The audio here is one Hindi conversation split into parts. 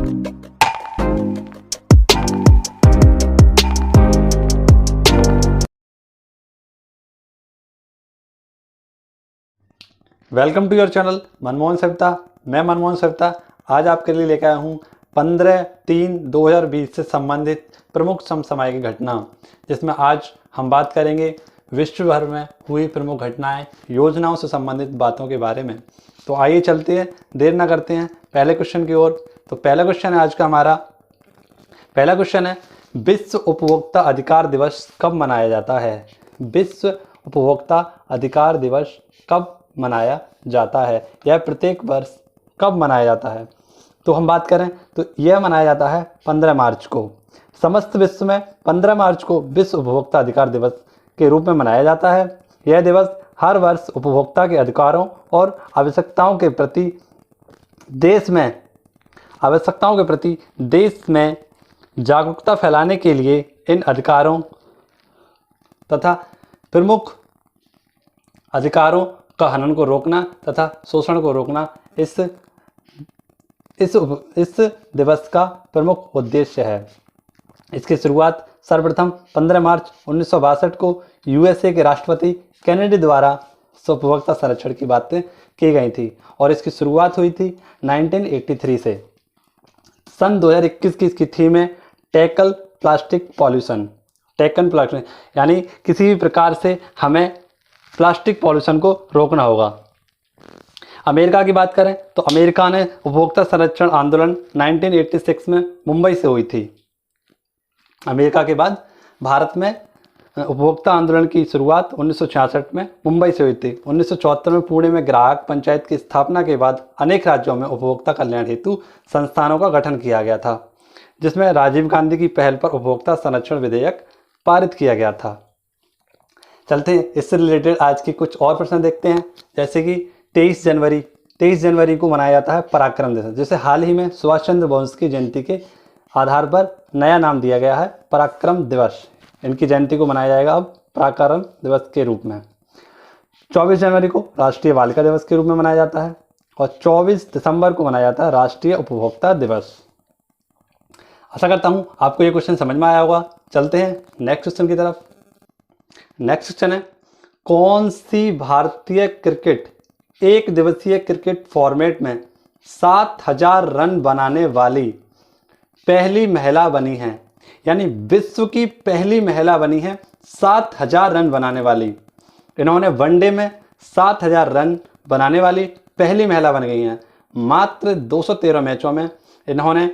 Welcome to your channel Manmohan Savita. मैं मनमोहन सविता आज आपके लिए लेकर आया हूँ 15/3/2020 से संबंधित प्रमुख समसामयिक घटना, जिसमें आज हम बात करेंगे विश्व भर में हुई प्रमुख घटनाएं, योजनाओं से संबंधित बातों के बारे में। तो आइए चलते हैं, देर ना करते हैं पहले क्वेश्चन की ओर। तो पहला क्वेश्चन है आज का हमारा। पहला क्वेश्चन है, विश्व उपभोक्ता अधिकार दिवस कब मनाया जाता है? विश्व उपभोक्ता अधिकार दिवस कब मनाया जाता है? यह प्रत्येक वर्ष कब मनाया जाता है? तो हम बात करें तो यह मनाया जाता है 15 मार्च को। समस्त विश्व में 15 मार्च को विश्व उपभोक्ता अधिकार दिवस के रूप में मनाया जाता है। यह दिवस हर वर्ष उपभोक्ता के अधिकारों और आवश्यकताओं के प्रति देश में जागरूकता फैलाने के लिए इन अधिकारों तथा प्रमुख अधिकारों का हनन को रोकना तथा शोषण को रोकना इस दिवस का प्रमुख उद्देश्य है। इसकी शुरुआत सर्वप्रथम 15 मार्च 1962 को यूएसए के राष्ट्रपति कैनेडी द्वारा उपभोक्ता संरक्षण की बातें की गई थी और इसकी शुरुआत हुई थी 1983 से। सन 2021 की इसकी थीम है tackle plastic pollution. Tackle plastic यानी किसी भी प्रकार से हमें प्लास्टिक पॉल्यूशन को रोकना होगा। अमेरिका की बात करें तो अमेरिका ने उपभोक्ता संरक्षण आंदोलन 1986 में मुंबई से हुई थी। अमेरिका के बाद भारत में उपभोक्ता आंदोलन की शुरुआत 1966 में मुंबई से हुई थी। 1974 में पुणे में ग्राहक पंचायत की स्थापना के बाद अनेक राज्यों में उपभोक्ता कल्याण हेतु संस्थानों का गठन किया गया था, जिसमें राजीव गांधी की पहल पर उपभोक्ता संरक्षण विधेयक पारित किया गया था। चलते हैं इससे रिलेटेड आज के कुछ और प्रश्न देखते हैं। जैसे कि 23 जनवरी को मनाया जाता है पराक्रम दिवस, जिसे हाल ही में सुभाष चंद्र बोस की जयंती के आधार पर नया नाम दिया गया है पराक्रम दिवस। इनकी जयंती को मनाया जाएगा अब पराक्रम दिवस के रूप में। 24 जनवरी को राष्ट्रीय बालिका दिवस के रूप में मनाया जाता है और 24 दिसंबर को मनाया जाता है राष्ट्रीय उपभोक्ता दिवस। आशा करता हूँ आपको ये क्वेश्चन समझ में आया होगा। चलते हैं नेक्स्ट क्वेश्चन की तरफ। नेक्स्ट क्वेश्चन है, कौन सी भारतीय क्रिकेट एक दिवसीय क्रिकेट फॉर्मेट में 7000 रन बनाने वाली पहली महिला बनी है? यानी विश्व की पहली महिला बनी है 7000 रन बनाने वाली। इन्होंने वनडे में 7000 रन बनाने वाली पहली महिला बन गई हैं। मात्र 213 मैचों में इन्होंने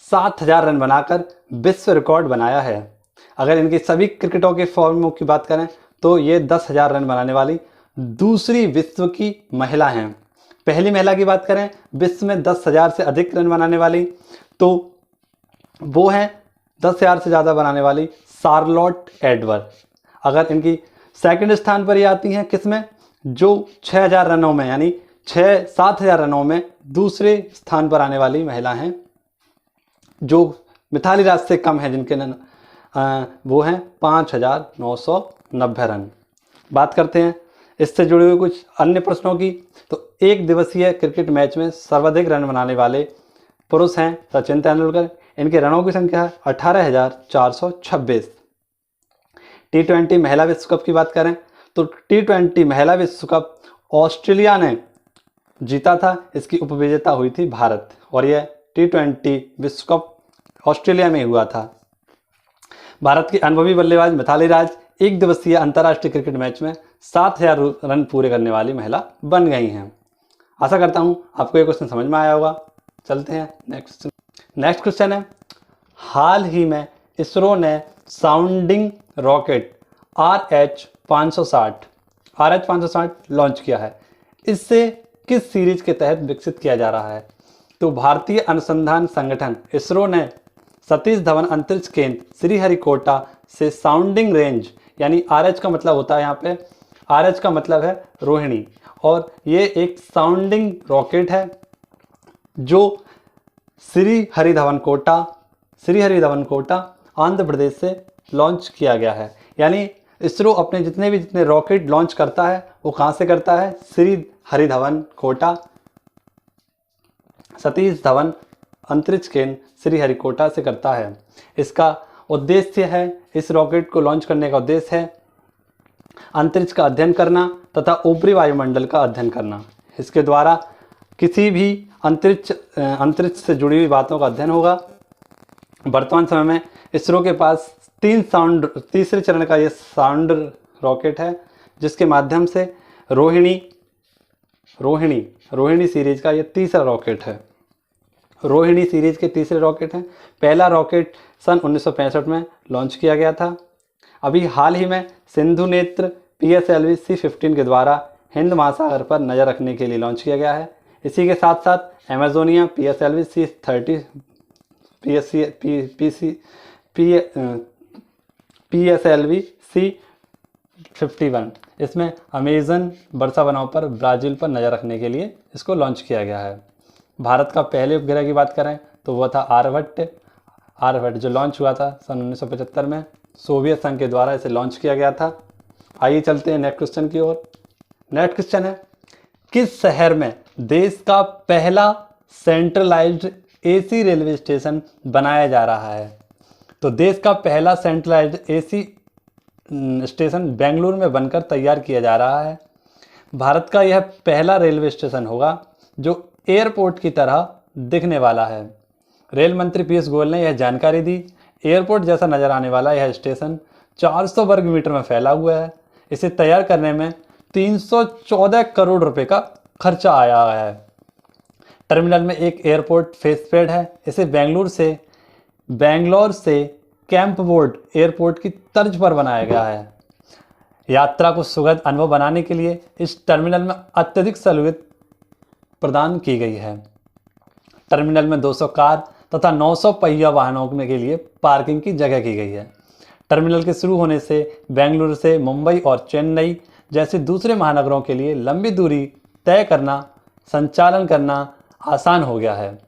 7000 रन बनाकर विश्व रिकॉर्ड बनाया है। अगर इनकी सभी क्रिकेटों के फॉर्मों की बात करें तो ये 10,000 रन बनाने वाली दूसरी विश्व की महिला हैं। पहली महिला की बात करें विश्व में 10,000 से अधिक रन बनाने वाली, तो वो हैं 10,000 से ज़्यादा बनाने वाली शार्लोट एडवर्ड। अगर इनकी सेकंड स्थान पर ये आती हैं किसमें, जो 6,000 रनों में यानी 7,000 रनों में दूसरे स्थान पर आने वाली महिला हैं, जो मिताली राज से कम है, जिनके वो हैं 5,990 रन। बात करते हैं इससे जुड़े हुए कुछ अन्य प्रश्नों की। तो एक दिवसीय क्रिकेट मैच में सर्वाधिक रन बनाने वाले पुरुष हैं सचिन तेंदुलकर। इनके रनों की संख्या है 18,426। T20 महिला विश्व कप की बात करें तो T20 महिला विश्व कप ऑस्ट्रेलिया ने जीता था। इसकी उपविजेता हुई थी भारत और यह T20 विश्व कप ऑस्ट्रेलिया में हुआ था। भारत की अनुभवी बल्लेबाज मिताली राज एक दिवसीय अंतर्राष्ट्रीय क्रिकेट मैच में 7,000 रन पूरे करने वाली महिला बन गई हैं। आशा करता हूं आपको ये क्वेश्चन समझ में आया होगा। चलते हैं नेक्स्ट क्वेश्चन है, हाल ही में इसरो ने साउंडिंग रॉकेट RH-560 लॉन्च किया है। इससे किस सीरीज के तहत विकसित किया जा रहा है? तो भारतीय अनुसंधान संगठन इसरो ने सतीश धवन अंतरिक्ष केंद्र श्रीहरिकोटा से साउंडिंग रेंज यानी RH का मतलब होता है यहाँ पे, RH का मतलब है रोहिणी, और ये एक साउंडिंग रॉकेट है जो श्रीहरिधवनकोटा आंध्र प्रदेश से लॉन्च किया गया है। यानी इसरो अपने जितने रॉकेट लॉन्च करता है वो कहाँ से करता है? श्रीहरिधवनकोटा सतीश धवन अंतरिक्ष केंद्र श्रीहरिकोटा से करता है। इसका उद्देश्य है, इस रॉकेट को लॉन्च करने का उद्देश्य है अंतरिक्ष का अध्ययन करना तथा ऊपरी वायुमंडल का अध्ययन करना। इसके द्वारा किसी भी अंतरिक्ष से जुड़ी हुई बातों का अध्ययन होगा। वर्तमान समय में इसरो के पास तीसरे चरण का ये साउंड रॉकेट है, जिसके माध्यम से रोहिणी सीरीज का ये तीसरा रॉकेट है। रोहिणी सीरीज के तीसरे रॉकेट हैं। पहला रॉकेट सन 1965 में लॉन्च किया गया था। अभी हाल ही में सिंधु नेत्र PSLV C-15 के द्वारा हिंद महासागर पर नज़र रखने के लिए लॉन्च किया गया है। इसी के साथ साथ Amazonia PSLV C-30 PSLV C-51, इसमें अमेजन वर्षा वनों पर ब्राज़ील पर नज़र रखने के लिए इसको लॉन्च किया गया है। भारत का पहले उपग्रह की बात करें तो वह था आर्यभट्ट, जो लॉन्च हुआ था सन 1975 में। सोवियत संघ के द्वारा इसे लॉन्च किया गया था। आइए चलते हैं नेक्स्ट क्वेश्चन की ओर। नेक्स्ट क्वेश्चन है, किस शहर में देश का पहला सेंट्रलाइज्ड AC रेलवे स्टेशन बनाया जा रहा है? तो देश का पहला सेंट्रलाइज्ड AC स्टेशन बेंगलुरु में बनकर तैयार किया जा रहा है। भारत का यह पहला रेलवे स्टेशन होगा जो एयरपोर्ट की तरह दिखने वाला है। रेल मंत्री पीयूष गोयल ने यह जानकारी दी। एयरपोर्ट जैसा नजर आने वाला यह स्टेशन 400 वर्ग मीटर में फैला हुआ है। इसे तैयार करने में 314 करोड़ रुपए का खर्चा आया है। टर्मिनल में एक एयरपोर्ट फेस पैड है। इसे बेंगलोर से कैंप बोर्ड एयरपोर्ट की तर्ज पर बनाया गया है। यात्रा को सुखद अनुभव बनाने के लिए इस टर्मिनल में अत्यधिक सहूलियत प्रदान की गई है। टर्मिनल में 200 कार तथा 900 पहिया वाहनों के लिए पार्किंग की जगह की गई है। टर्मिनल के शुरू होने से बेंगलुरु से मुंबई और चेन्नई जैसे दूसरे महानगरों के लिए लंबी दूरी तय करना, संचालन करना आसान हो गया है।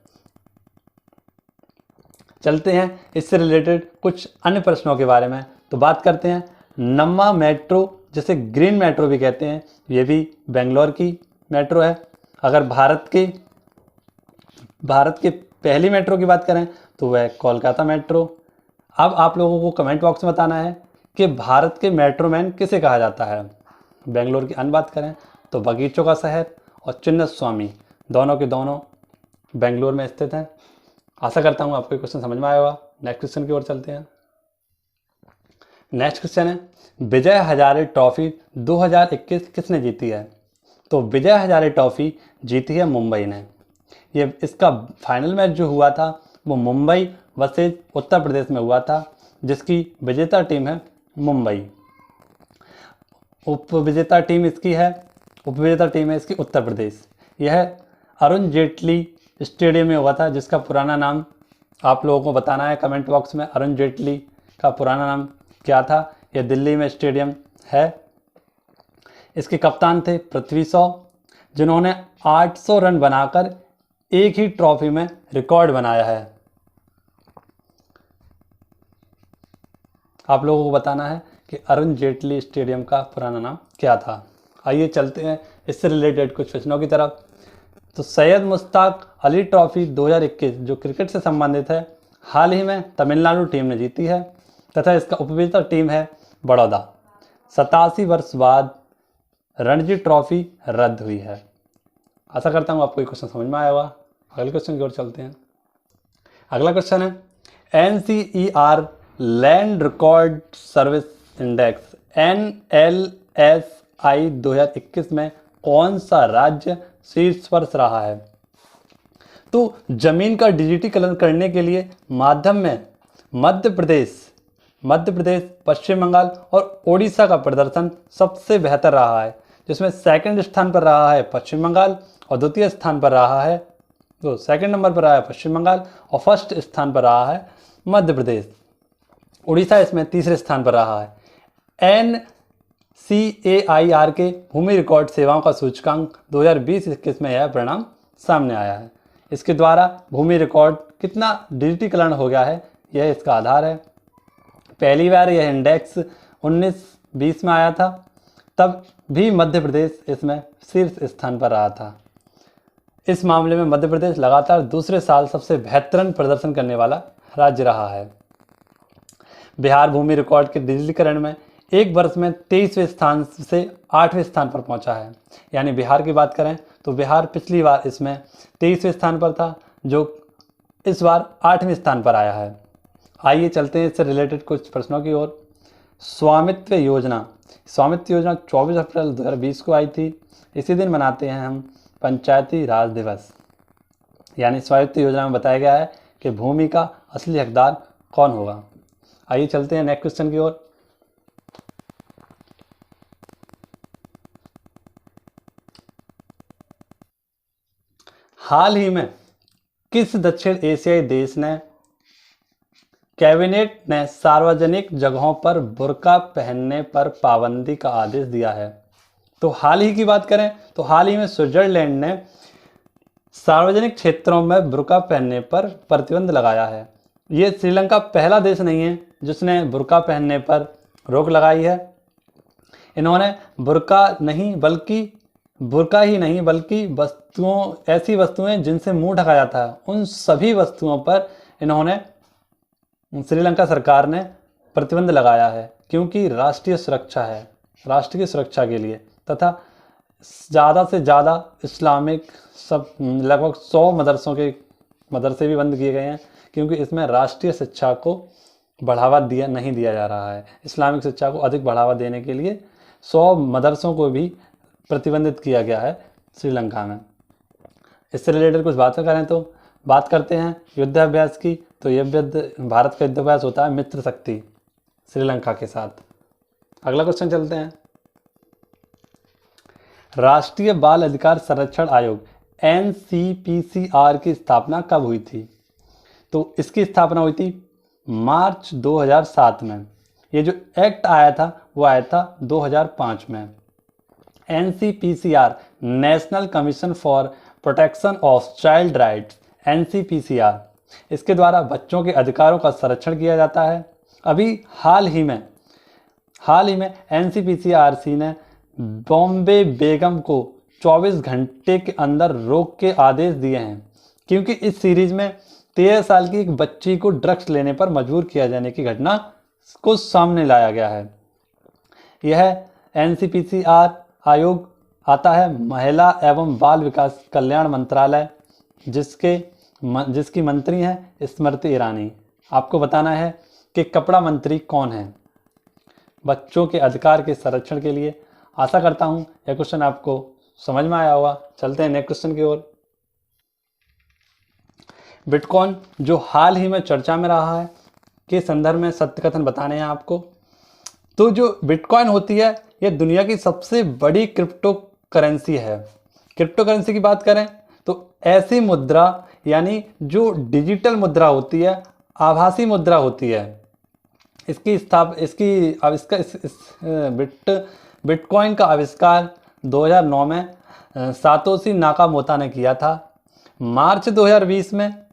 चलते हैं इससे रिलेटेड कुछ अन्य प्रश्नों के बारे में। तो बात करते हैं नम्मा मेट्रो, जिसे ग्रीन मेट्रो भी कहते हैं, ये भी बेंगलोर की मेट्रो है। अगर भारत के पहली मेट्रो की बात करें तो वह कोलकाता मेट्रो। अब आप लोगों को कमेंट बॉक्स में बताना है कि भारत के मेट्रो मैन किसे कहा जाता है। बेंगलोर की अन्य बात करें तो बगीचों का शहर और चिन्ह स्वामी दोनों के दोनों बेंगलोर में स्थित हैं। आशा करता हूँ आपको क्वेश्चन समझ में आया होगा। नेक्स्ट क्वेश्चन की ओर चलते हैं। नेक्स्ट क्वेश्चन है, विजय हजारे ट्रॉफी 2021 किसने जीती है? तो विजय हजारे ट्रॉफी जीती है मुंबई ने। ये इसका फाइनल मैच जो हुआ था वो मुंबई वर्सेज उत्तर प्रदेश में हुआ था, जिसकी विजेता टीम है मुंबई। उपविजेता टीम है इसकी उत्तर प्रदेश। यह अरुण जेटली स्टेडियम में हुआ था, जिसका पुराना नाम आप लोगों को बताना है कमेंट बॉक्स में। अरुण जेटली का पुराना नाम क्या था? यह दिल्ली में स्टेडियम है। इसके कप्तान थे पृथ्वी शॉ, जिन्होंने 800 रन बनाकर एक ही ट्रॉफी में रिकॉर्ड बनाया है। आप लोगों को बताना है कि अरुण जेटली स्टेडियम का पुराना नाम क्या था। आइए चलते हैं इससे रिलेटेड कुछ प्रश्नों की तरफ। तो सैयद मुश्ताक अली ट्रॉफी 2021 जो क्रिकेट से संबंधित है, हाल ही में तमिलनाडु टीम ने जीती है तथा इसका उपविजेता टीम है बड़ौदा। 87 वर्ष बाद रणजी ट्रॉफी रद्द हुई है। आशा करता हूँ आपको ये क्वेश्चन समझ में आया होगा। अगले क्वेश्चन की ओर चलते हैं। अगला क्वेश्चन है, NCER land record service index NLSI 2021 में कौन सा राज्य शीर्ष पर रहा है? तो जमीन का डिजिटीकरण करने के लिए माध्यम में मध्य प्रदेश, पश्चिम बंगाल और ओडिशा का प्रदर्शन सबसे बेहतर रहा है, जिसमें सेकंड स्थान पर रहा है पश्चिम बंगाल और द्वितीय स्थान पर रहा है, तो सेकंड नंबर पर रहा है पश्चिम बंगाल और फर्स्ट स्थान पर रहा है मध्य प्रदेश। उड़ीसा इसमें तीसरे स्थान पर रहा है। NCAIR के भूमि रिकॉर्ड सेवाओं का सूचकांक 2020-21 में यह परिणाम सामने आया है। इसके द्वारा भूमि रिकॉर्ड कितना डिजिटीकरण हो गया है, यह इसका आधार है। पहली बार यह इंडेक्स 1920 में आया था, तब भी मध्य प्रदेश इसमें शीर्ष स्थान पर रहा था। इस मामले में मध्य प्रदेश लगातार दूसरे साल सबसे बेहतरीन प्रदर्शन करने वाला राज्य रहा है। बिहार भूमि रिकॉर्ड के डिजिटलीकरण में एक वर्ष में 23वें स्थान से 8वें स्थान पर पहुंचा है। यानी बिहार की बात करें तो बिहार पिछली बार इसमें 23वें स्थान पर था, जो इस बार 8वें स्थान पर आया है। आइए चलते हैं इससे रिलेटेड कुछ प्रश्नों की ओर। स्वामित्व योजना 24 अप्रैल 2020 को आई थी। इसी दिन मनाते हैं हम पंचायती राज दिवस। यानी स्वामित्व योजना में बताया गया है कि भूमि का असली हकदार कौन होगा। आइए चलते हैं नेक्स्ट क्वेश्चन की ओर। हाल ही में किस दक्षिण एशियाई देश ने कैबिनेट ने सार्वजनिक जगहों पर बुर्का पहनने पर पाबंदी का आदेश दिया है? तो हाल ही की बात करें तो हाल ही में स्विट्जरलैंड ने सार्वजनिक क्षेत्रों में बुर्का पहनने पर प्रतिबंध लगाया है। ये श्रीलंका पहला देश नहीं है जिसने बुर्का पहनने पर रोक लगाई है। इन्होंने बुर्का ही नहीं बल्कि ऐसी वस्तुएं जिनसे मुंह ढका जाता है, उन सभी वस्तुओं पर इन्होंने श्रीलंका सरकार ने प्रतिबंध लगाया है, क्योंकि राष्ट्रीय सुरक्षा है। राष्ट्र की सुरक्षा के लिए तथा ज़्यादा से ज़्यादा इस्लामिक लगभग 100 मदरसे भी बंद किए गए हैं, क्योंकि इसमें राष्ट्रीय शिक्षा को बढ़ावा नहीं दिया जा रहा है। इस्लामिक शिक्षा को अधिक बढ़ावा देने के लिए 100 मदरसों को भी प्रतिबंधित किया गया है श्रीलंका में। इससे रिलेटेड कुछ बातें करें तो बात करते हैं युद्धाभ्यास की। तो भारत का युद्धाभ्यास होता है मित्र शक्ति श्रीलंका के साथ। अगला क्वेश्चन चलते हैं। राष्ट्रीय बाल अधिकार संरक्षण आयोग NCPCR की स्थापना कब हुई थी? तो इसकी स्थापना हुई थी मार्च 2007 में। ये जो एक्ट आया था वो आया था 2005 में। NCPCR national commission for protection of child rights NCPCR, इसके द्वारा बच्चों के अधिकारों का संरक्षण किया जाता है। अभी हाल ही में NCPCRC ने बॉम्बे बेगम को 24 घंटे के अंदर रोक के आदेश दिए हैं, क्योंकि इस सीरीज में 13 साल की एक बच्ची को ड्रग्स लेने पर मजबूर किया जाने की घटना को सामने लाया गया है। यह NCPCR आयोग आता है महिला एवं बाल विकास कल्याण मंत्रालय, जिसकी मंत्री हैं स्मृति ईरानी। आपको बताना है कि कपड़ा मंत्री कौन है बच्चों के अधिकार के संरक्षण के लिए। आशा करता हूं यह क्वेश्चन आपको समझ में आया होगा। चलते हैं नेक्स्ट क्वेश्चन की ओर। बिटकॉइन जो हाल ही में चर्चा में रहा है के संदर्भ में सत्य कथन बताने हैं आपको। तो जो बिटकॉइन होती है यह दुनिया की सबसे बड़ी क्रिप्टो करेंसी है। क्रिप्टो करेंसी की बात करें तो ऐसी मुद्रा, यानी जो डिजिटल मुद्रा होती है, आभासी मुद्रा होती है, बिटकॉइन का आविष्कार 2009 में सातोशी नाकामोतो ने किया था। मार्च 2020 में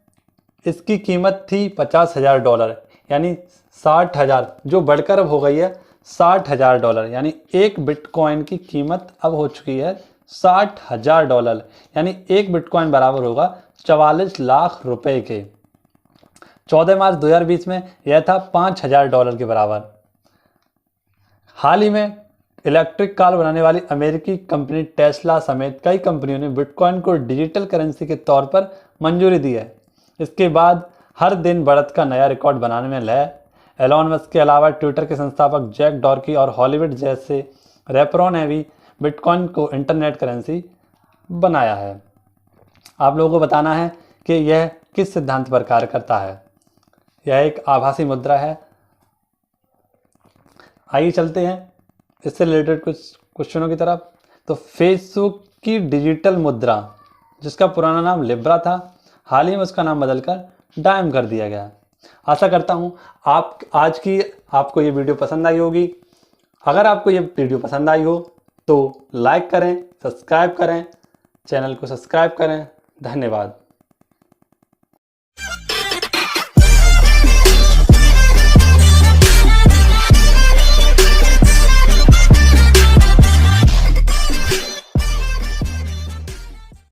इसकी कीमत थी $50,000, यानी 60,000, जो बढ़कर अब हो गई है $60,000। यानी एक बिटकॉइन की कीमत अब हो चुकी है $60,000, यानी एक बिटकॉइन बराबर होगा 44 लाख रुपए के। 14 मार्च 2020 में यह था $5,000 के बराबर। हाल ही में इलेक्ट्रिक कार बनाने वाली अमेरिकी कंपनी टेस्ला समेत कई कंपनियों ने बिटकॉइन को डिजिटल करेंसी के तौर पर मंजूरी दी है। इसके बाद हर दिन बढ़त का नया रिकॉर्ड बनाने में लय एलॉन मस्क के अलावा ट्विटर के संस्थापक जैक डॉर्की और हॉलीवुड जैसे रैपरों ने भी बिटकॉइन को इंटरनेट करेंसी बनाया है। आप लोगों को बताना है कि यह किस सिद्धांत पर कार्य करता है। यह एक आभासी मुद्रा है। आइए चलते हैं इससे रिलेटेड कुछ क्वेश्चनों की तरफ। तो फेसबुक की डिजिटल मुद्रा, जिसका पुराना नाम लिब्रा था, हाल ही में उसका नाम बदलकर डाइम कर दिया गया। आशा करता हूँ आपको ये वीडियो पसंद आई होगी। अगर आपको ये वीडियो पसंद आई हो तो लाइक करें, सब्सक्राइब करें, चैनल को सब्सक्राइब करें। धन्यवाद।